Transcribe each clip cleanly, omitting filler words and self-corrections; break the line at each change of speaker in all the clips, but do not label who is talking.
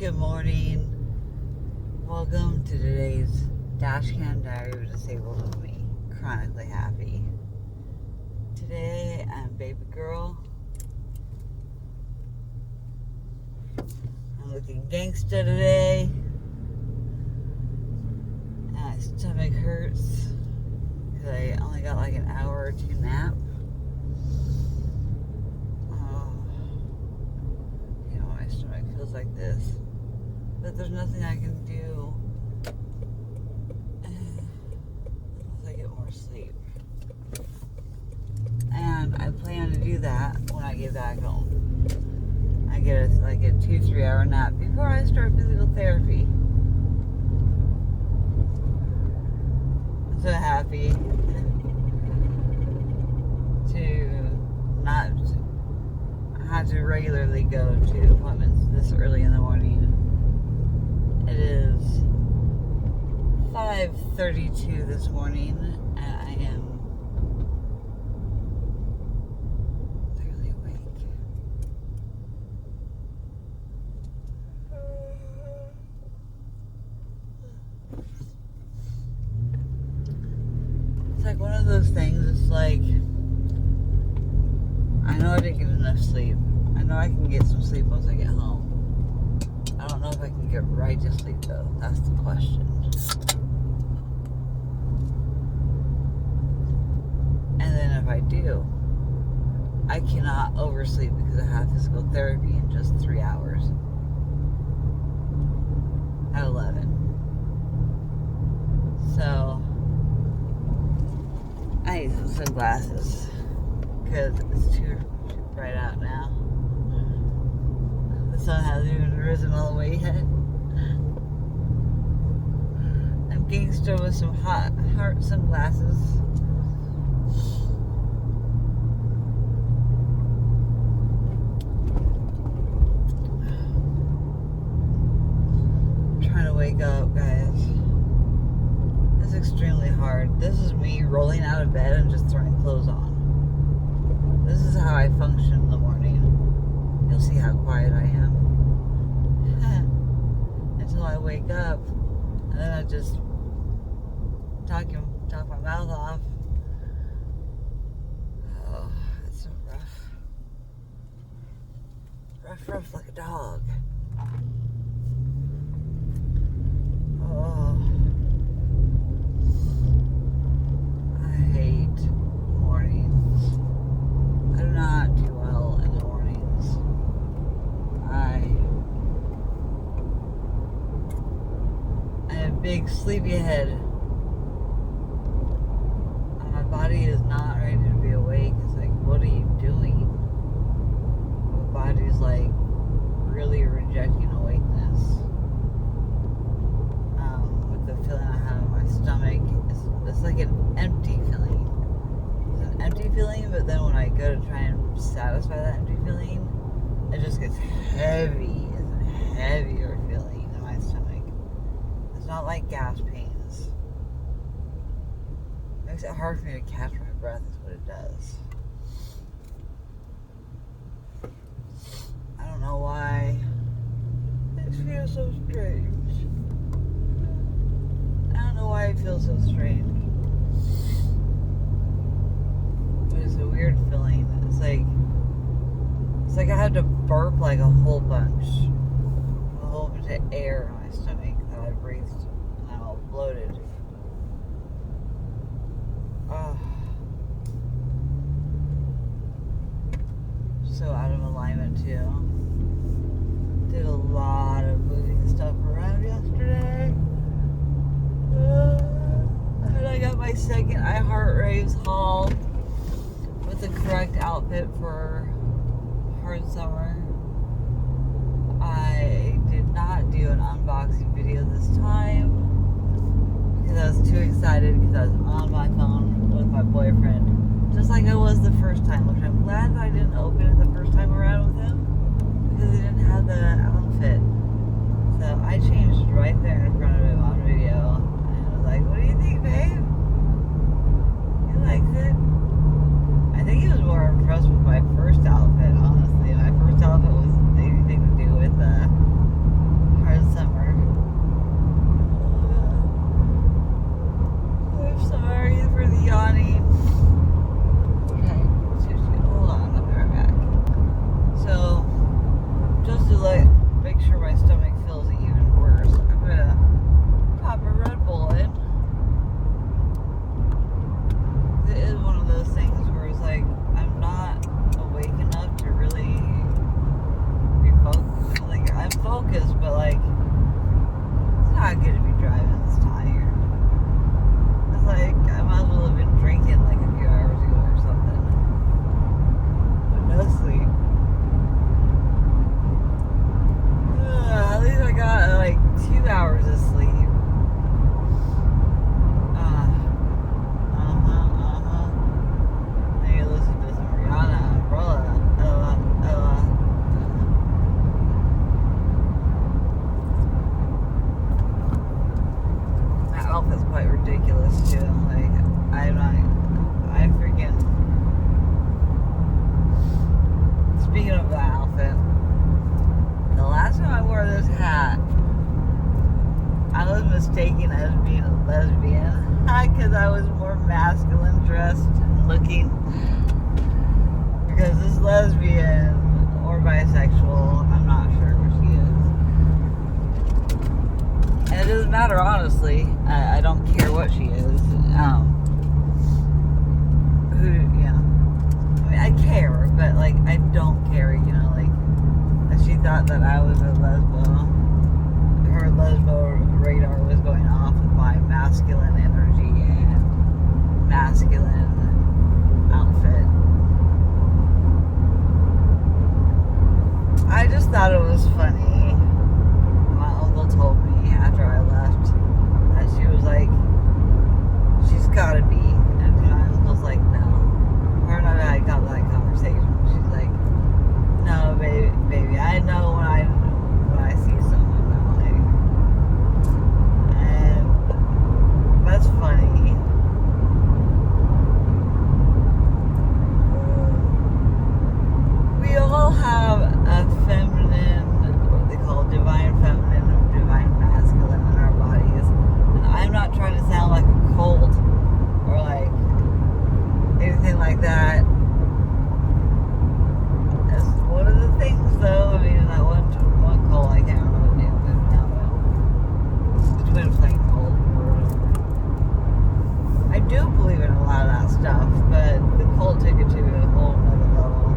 Good morning. Welcome to today's Dashcam Diary of Disabled with me, Chronically Happy. Today I'm baby girl. I'm looking gangsta today. And my stomach hurts because I only got like an hour or two nap. My stomach feels like this. But there's nothing I can do unless I get more sleep. And I plan to do that when I get back home. I get a 2-3 hour nap before I start physical therapy. I'm so happy to not have to regularly go to appointments this early in the morning. It is 5:32 this morning, and I am barely awake. It's like one of those things, it's like, I know I didn't get enough sleep. I know I can get some sleep once I get home. I don't know if I can get right to sleep though. That's the question. And then if I do, I cannot oversleep because I have physical therapy in just 3 hours. At 11. So, I need some sunglasses because it's too bright out now. The sun hasn't even risen all the way yet. I'm gangster with some hot heart sunglasses. I'm trying to wake up, guys. It's extremely hard. This is me rolling out of bed and just throwing clothes on. This is how I function in the morning. You'll see how quiet I am. Until I wake up, and then I just talk my mouth off. Oh, it's so rough like a dog. Oh, I hate mornings. I do not do well in the mornings. I am a big sleepyhead. And my body is not ready to be awake. It's like, what are you doing? My body's like really rejecting awakeness. With the feeling I have in my stomach, it's like an empty feeling. It's an empty feeling, but then when I go to try and satisfy that empty feeling, it just gets heavy. It's a heavier feeling in my stomach. It's not like gas pains. It makes it hard for me to catch my breath is what it does. I don't know why. It feels so strange. I don't know why it feels so strange. But it's a weird feeling. It's like I have to burp like a whole bunch of air in my stomach that I breathed, and I'm all bloated. So out of alignment too. Did a lot of moving stuff around yesterday. And I got my second iHeartRaves haul with the correct outfit for hard summer. I did not do an unboxing video this time because I was too excited because I was on my phone with my boyfriend, just like I was the first time, which I'm glad that I didn't open it the first time around with him because he didn't have the outfit. So I changed right there in front of him on video and I was like, what do you think, babe? He likes it. I think he was more impressed with my first outfit, honestly. My first outfit was anything to do with focused, but like, it's not good to be driving this tired. It's like, I might as well have been drinking like a few hours ago or something. But no sleep. At least I got like 2 hours of sleep. Maybe listen to some Rihanna, Umbrella, That outfit's quite ridiculous too. Like, I freaking. Speaking of that outfit, the last time I wore this hat, I was mistaken as being a lesbian because I was more masculine dressed and looking. Because this lesbian or bisexual, I'm not sure where she is. And it doesn't matter, honestly. I don't care what she is. I mean, I care, but like, I don't care, like, she thought that I was a lesbo. Her lesbo radar was going off of my masculine energy and masculine outfit. I just thought it was funny. My uncle told me after I left that she was like, she's gotta be. And my uncle's like, no. Her and I had got that conversation. She's like, no, baby, I know when I see someone now. And that's funny. We all have a feminine, what they call divine feminine or divine masculine in our bodies. And I'm not trying to sound like a cult or like anything like that. That's one of the things, though. I mean, that one cult, I can't remember the name of it now, but the twin flame cult or whatever. I do believe in a lot of that stuff, but the cult took it to a whole nother level.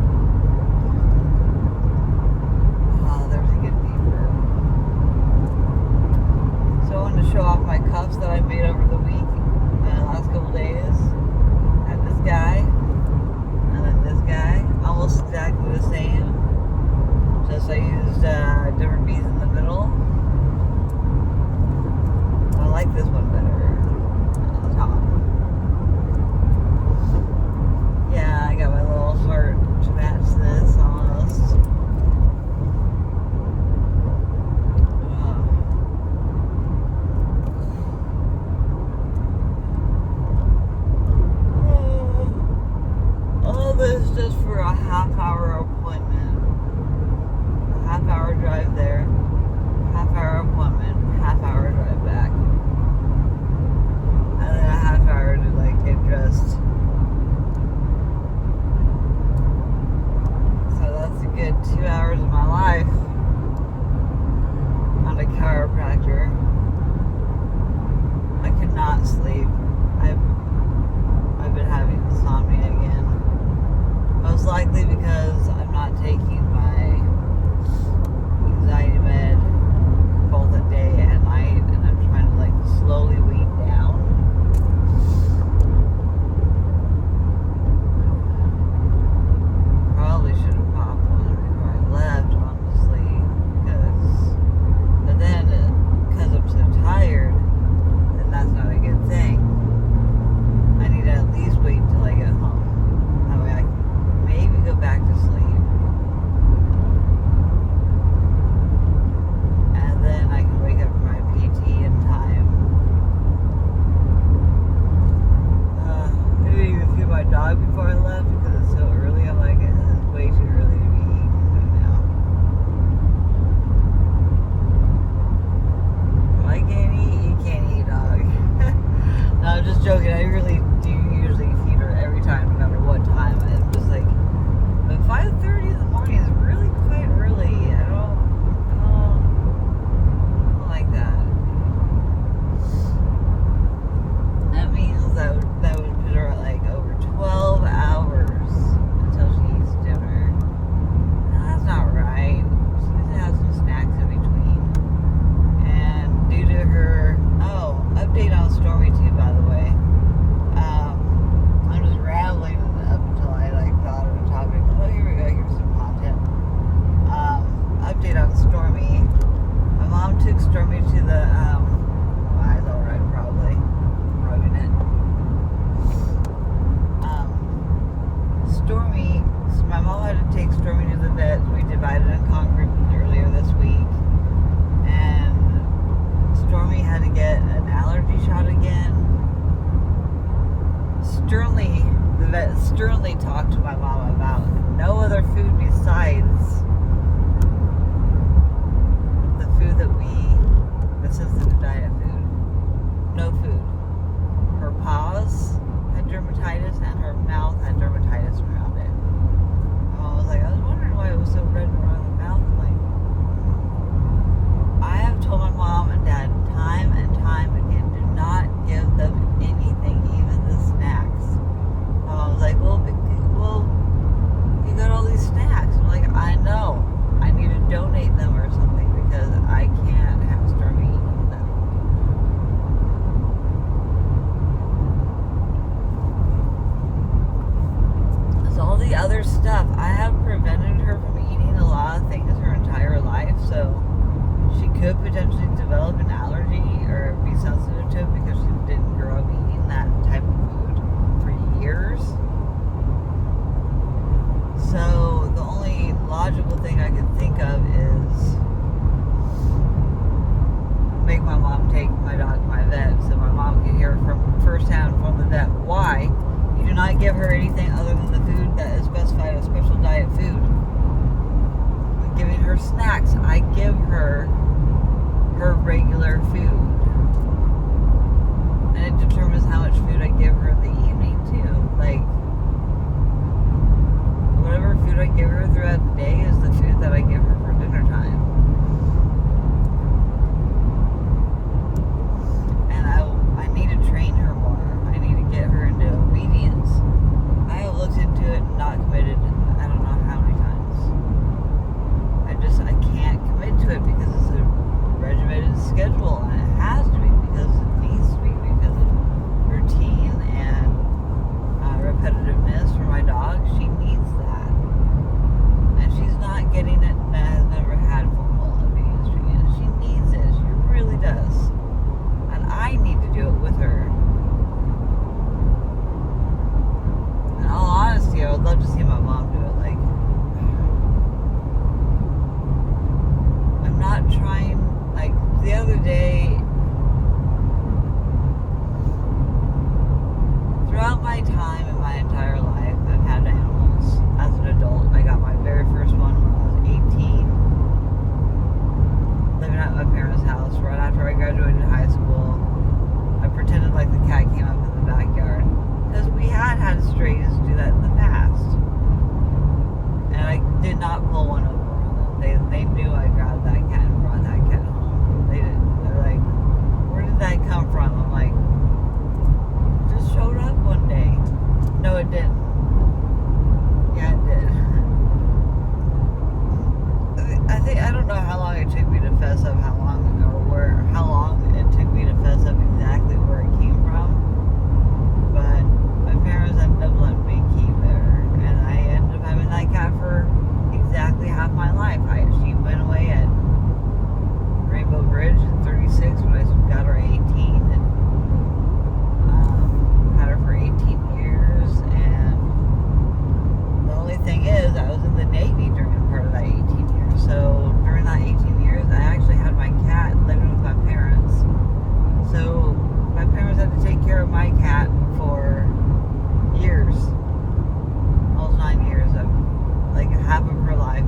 Oh, there's a good beaver. So I wanted to show off my cuffs that I made over the week, the last couple days. And this guy, and then this guy, almost exactly the same. Just I used different beads in the middle. I like this one better on the top. Yeah, I got my little heart to match this almost. All this just for a half-hour appointment. A half-hour drive there, half-hour appointment, half-hour drive back. could potentially develop an allergy or be sensitive to it because she didn't grow up eating that type of food for years. So the only logical thing I could think of is make my mom take my dog to my vet so my mom can hear from firsthand from the vet why you do not give her anything other than the food that is specified as special diet food. When giving her snacks, I give her regular food. And it determines how much food I give her in the evening too. Like, whatever food I give her throughout the day is the food that I give her for dinner time. And I need to train her more. I need to get her into obedience. I have looked into it and not committed, I don't know how many times. I can't commit to it because it's a regimented schedule, and it has to be because it needs to be because of routine and repetitiveness for my dog. She needs that, and she's not getting it and has never had formal obedience training. She needs it. She really does, and I need to do it with her. In all honesty, I would love to see my mom do it. Like, I'm not trying. Like, the other day, throughout my time in my entire life, I've had animals. As an adult, I got my very first one when I was 18, living at my parents' house right after I graduated high school. I pretended like the cat came up in the backyard, because we had strays do that in the past. And I did not pull one over on them. They knew I grabbed that cat and brought that cat home. They're like, where did that come from? I'm like, just showed up one day. No, it didn't. Yeah, it did. I don't know how long it took me to fess up how long it took me to fess up exactly where it came from. But my parents ended up letting me keep her, and I ended up having that cat for exactly half my life. She went away at Rainbow Bridge at 36 when I got her at 18, and had her for 18 years. And the only thing is, I was in the Navy during part of that 18 years. So during that 18 years, I actually had my cat living with my parents. So my parents had to take care of my cat for years, almost 9 years. Of like half of her life,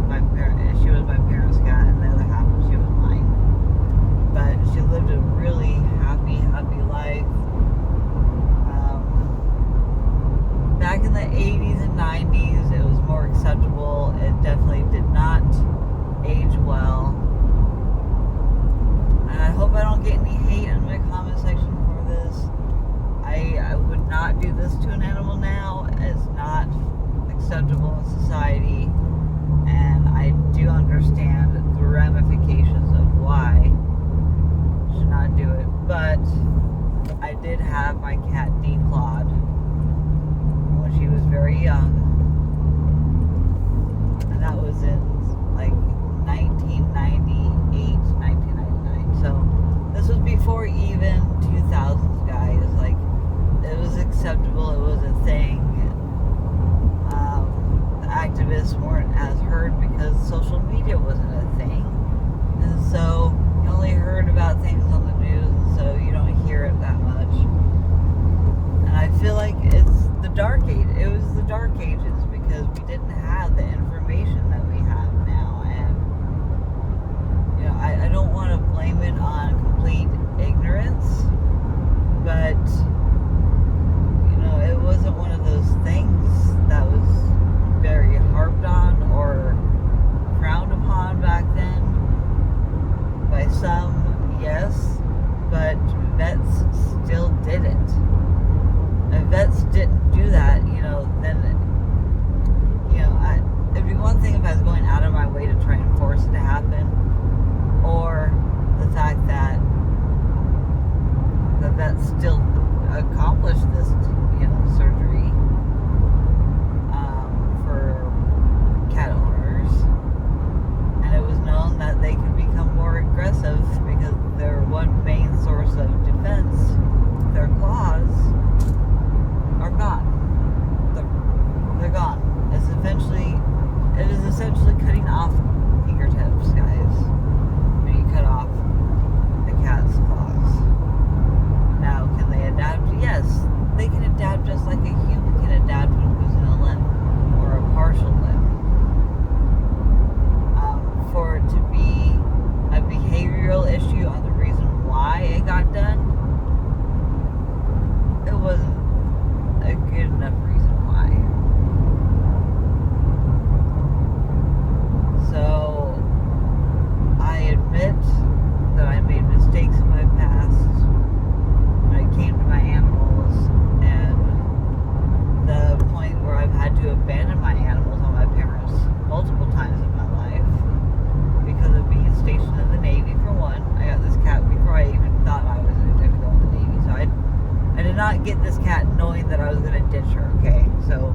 was going to ditch her, okay? So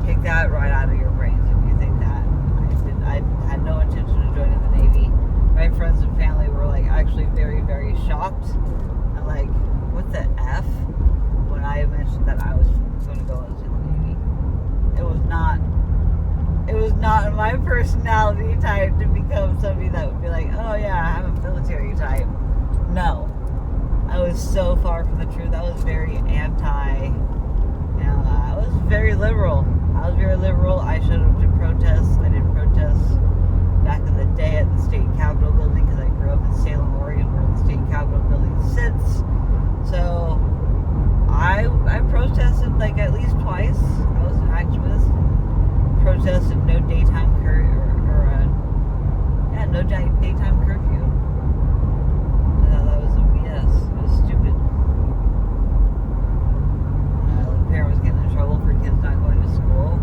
take that right out of your brains if you think that. I had no intention of joining the Navy. My friends and family were like actually very, very shocked. And like, what the F? When I mentioned that I was going to go into the Navy. It was not my personality type to become somebody that would be like, oh yeah, I'm a military type. No. I was so far from the truth. I was very anti, I was very liberal. I showed up to protests. I did protests back in the day at the state capitol building because I grew up in Salem, Oregon, where the state capitol building sits. So I protested like at least twice. I was an activist. Protested no daytime curfew no daytime curfew. I thought that was a BS. It was stupid. The parent was getting in trouble for kids not going to school.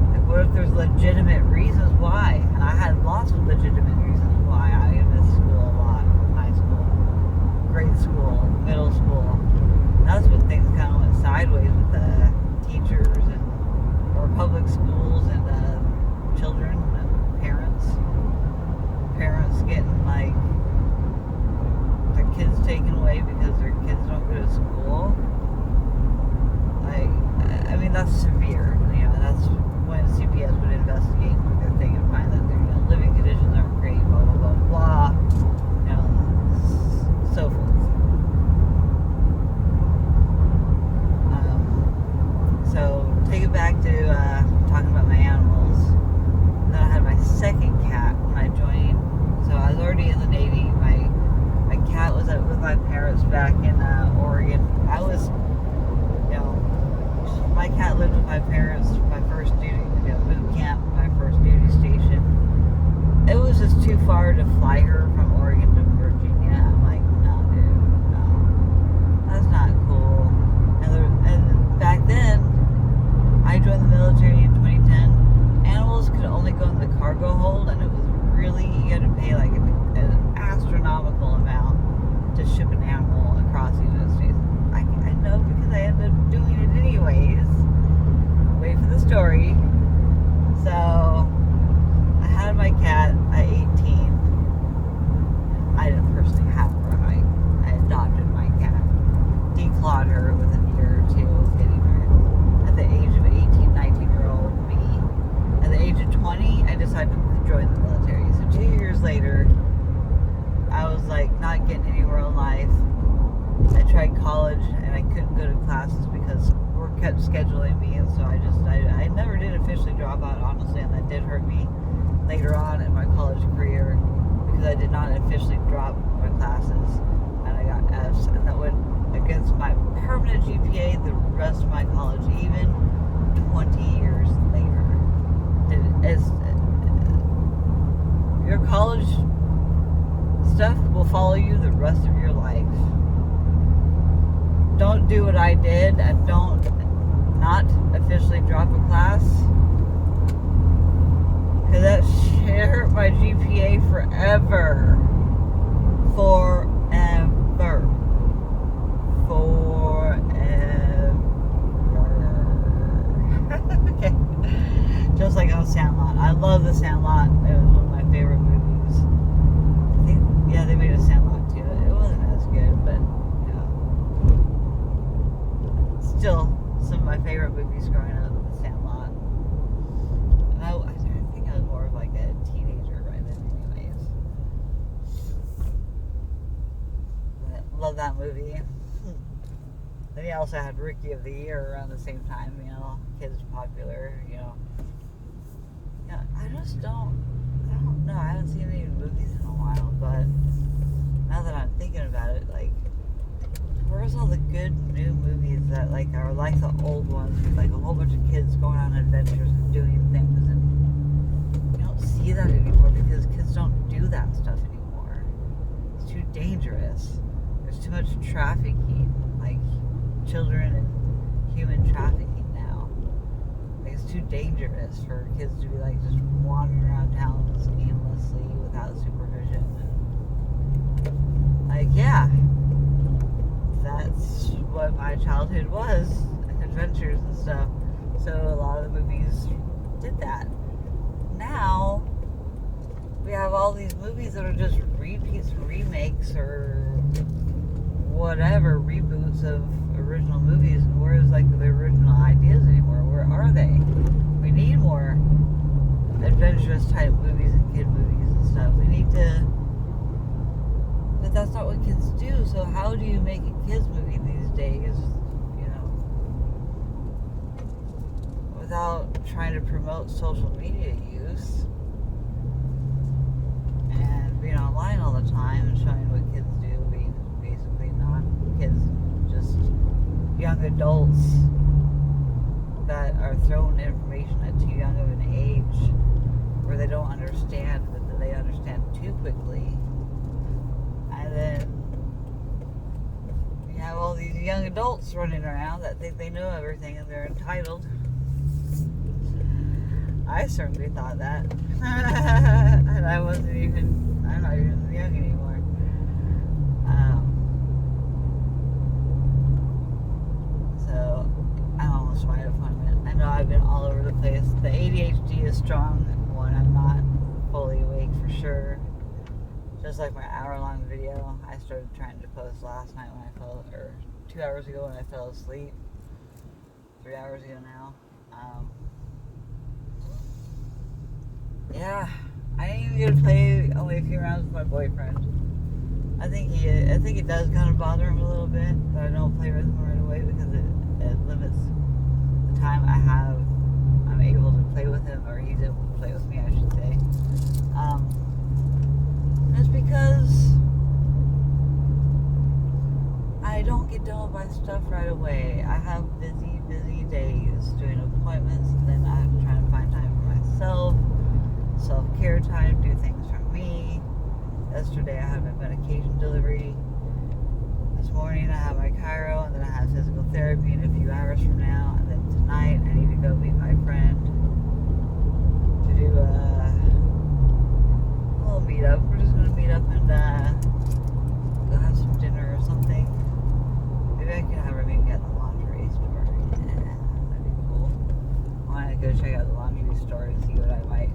Like, what if there's legitimate reasons why? And I had lots of legitimate reasons why I missed school a lot. High school, grade school, middle school. And that's when things kind of went sideways with the teachers or public schools and children and parents. Parents getting like their kids taken away because their kids don't go to school. Like, I mean, that's severe. That's when CPS would investigate their thing and find that their living conditions aren't great, blah, blah, blah, blah. So forth. So, take it back to talking about my animals. And then I had my second cat when I joined. So I was already in the Navy. My cat was with my parents back in Oregon. I was, my cat lived with my parents. My first duty, boot camp, my first duty station. It was just too far to fly her from Oregon to Virginia. I'm like, no, dude, no, that's not cool. And back then, I joined the military in 2010. Animals could only go in the cargo hold, and it was really, you had to pay like an astronomical amount to ship an animal across the United States. I know because I ended up doing it anyways. Wait for the story. So, I had my cat at 18. I didn't personally have her. I adopted my cat. Declawed her within a year or two of getting her. At the age of 18, 19-year-old me. At the age of 20, I decided to join the military. So 2 years later, I was like not getting anywhere in life. I tried college and I couldn't go to classes because work kept scheduling me, and so I never did officially drop out, honestly, and that did hurt me later on in my college career because I did not officially drop my classes and I got F's, and that went against my permanent GPA the rest of my college, even 20 years later. Your college stuff will follow you the rest of your life. Don't do what I did and don't not officially drop a class, because that shit hurt my GPA forever. Okay. Just like on Sandlot. I love the Sandlot. It was one of my favorite movies. I think, yeah, they made a Sandlot too. It wasn't as good, but still some of my favorite movies growing up. The Sandlot. And I think I was more of like a teenager right then, anyways. But love that movie. Then he also had Rookie of the Year around the same time. Kids popular. I don't know. I haven't seen any movies in a while, but now that I'm thinking about it, like, where's all the good new movies that are like the old ones with like a whole bunch of kids going on adventures and doing things, and you don't see that anymore because kids don't do that stuff anymore. It's too dangerous. There's too much trafficking, like children and human trafficking now. Like, it's too dangerous for kids to be like just wandering around towns aimlessly without supervision. And, like, yeah. That's what my childhood was. adventures and stuff. So a lot of the movies did that. Now we have all these movies that are just repeats, remakes, or whatever, reboots of original movies. And where's like the original ideas anymore? Where are they? We need more adventurous type movies and kid movies and stuff. We need to, but that's not what kids do. So how do you make a kids movie these days? You know, without trying to promote social media use and being online all the time and showing what kids do, being basically not kids, just young adults that are thrown information at too young of an age where they don't understand, but then they understand too quickly. And then you have all these young adults running around that think they know everything and they're entitled. I certainly thought that. And I'm not even young anymore. So, I'm almost my appointment. I know I've been all over the place. The ADHD is strong when I'm not fully awake for sure. Just like my hour-long video I started trying to post last night when I fell, or 2 hours ago when I fell asleep. 3 hours ago now. Yeah, I ain't even gonna play only a few rounds with my boyfriend. I think it does kind of bother him a little bit that I don't play with him right away because it limits the time I'm able to play with him, or he's able to play with me, I should say. It's because I don't get done with my stuff right away. I have busy days doing appointments, and then I have to try and find time for myself, self-care time, do things for me. Yesterday I had my medication delivery. This morning I have my chiro, and then I have physical therapy in a few hours from now. And then tonight I need to go meet my friend to do a little meetup. We're just going to meet up and go have some dinner or something. Maybe I can have her meet me at the laundry store. Yeah, that'd be cool. I want to go check out the laundry store and see what I might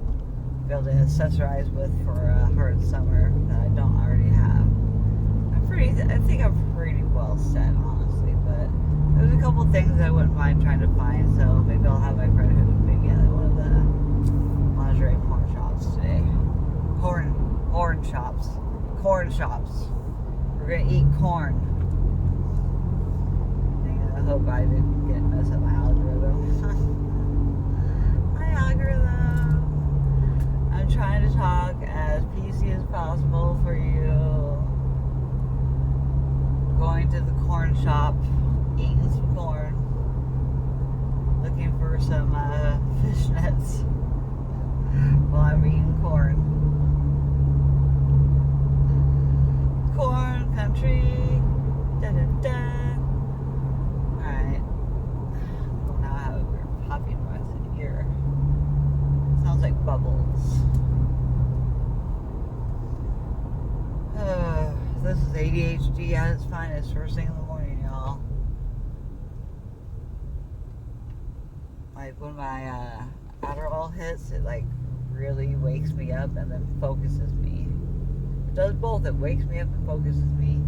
be able to accessorize with for a hard summer that I don't already have. I think I'm pretty well set, honestly, but there's a couple things that I wouldn't mind trying to find, so maybe I'll have my friend who meet me at one of the lingerie porn shops today. Corn shops. We're gonna eat corn. I hope I didn't mess up my algorithm. My algorithm. I'm trying to talk as PC as possible for you. Going to the corn shop, eating some corn, looking for some fishnets while I'm eating corn. Corn country, da da da. Alright. Well, now I have a weird popping noise in here. Sounds like bubbles. This is ADHD at its finest, first thing in the morning, y'all. Like when my Adderall hits, it like really wakes me up and then focuses me. It does both. It wakes me up and focuses me.